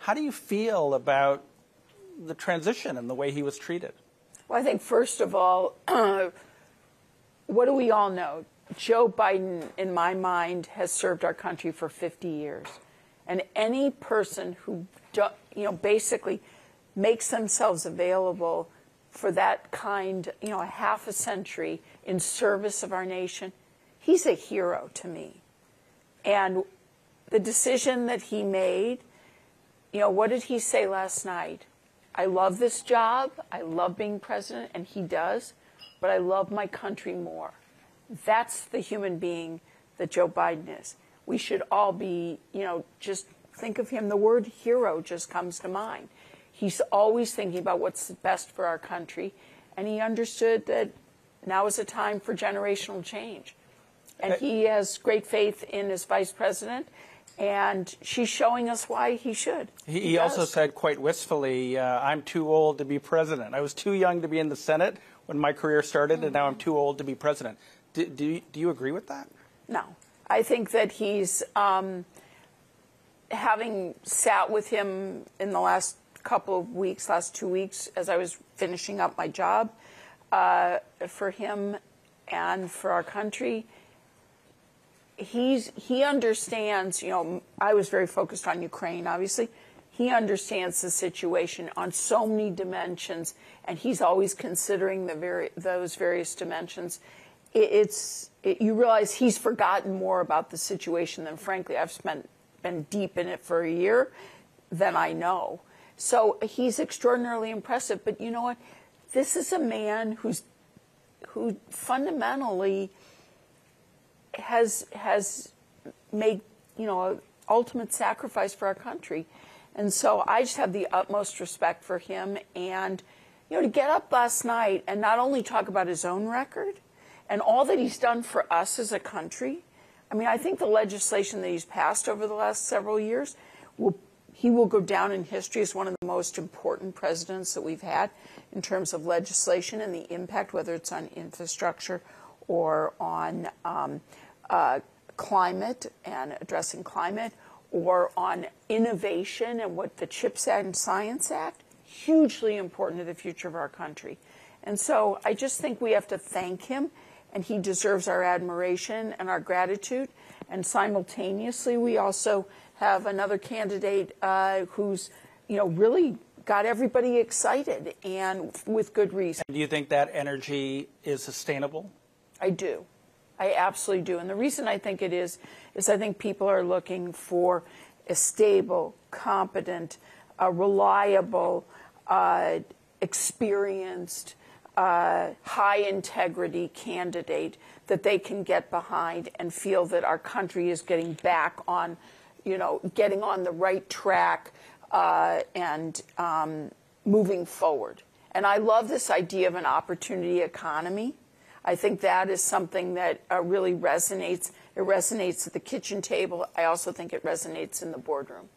How do you feel about the transition and the way he was treated? Well, I think, first of all, what do we all know? Joe Biden, in my mind, has served our country for 50 years. And any person who, basically makes themselves available for that kind, a half a century in service of our nation, he's a hero to me. And the decision that he made, what did he say last night? I love this job, I love being president, and he does, but I love my country more. That's the human being that Joe Biden is. We should all be, just think of him. The word hero just comes to mind. He's always thinking about what's best for our country, and he understood that now is a time for generational change. And he has great faith in his vice president, and she's showing us why he should. He also said quite wistfully, I'm too old to be president. I was too young to be in the Senate when my career started, and now I'm too old to be president. Do you agree with that? No. I think that he's, having sat with him in the last couple of weeks, last 2 weeks, as I was finishing up my job for him and for our country, he understands, I was very focused on Ukraine, obviously. He understands the situation on so many dimensions, and he's always considering those various dimensions. You realize he's forgotten more about the situation than, frankly, I've been deep in it for a year than I know. So he's extraordinarily impressive. But you know what? This is a man who fundamentally has made, an ultimate sacrifice for our country. And so I just have the utmost respect for him. And, to get up last night and not only talk about his own record and all that he's done for us as a country. I mean, I think the legislation that he's passed over the last several years, he will go down in history as one of the most important presidents that we've had in terms of legislation and the impact, whether it's on infrastructure or on climate and addressing climate, or on innovation and what the CHIPS Act and Science Act, hugely important to the future of our country. And so I just think we have to thank him, and he deserves our admiration and our gratitude. And simultaneously, we also have another candidate who's, really got everybody excited, and with good reason. Do you think that energy is sustainable? I do. I absolutely do. And the reason I think it is I think people are looking for a stable, competent, reliable, experienced, high-integrity candidate that they can get behind and feel that our country is getting back on, getting on the right track and moving forward. And I love this idea of an opportunity economy. I think that is something that really resonates. It resonates at the kitchen table. I also think it resonates in the boardroom.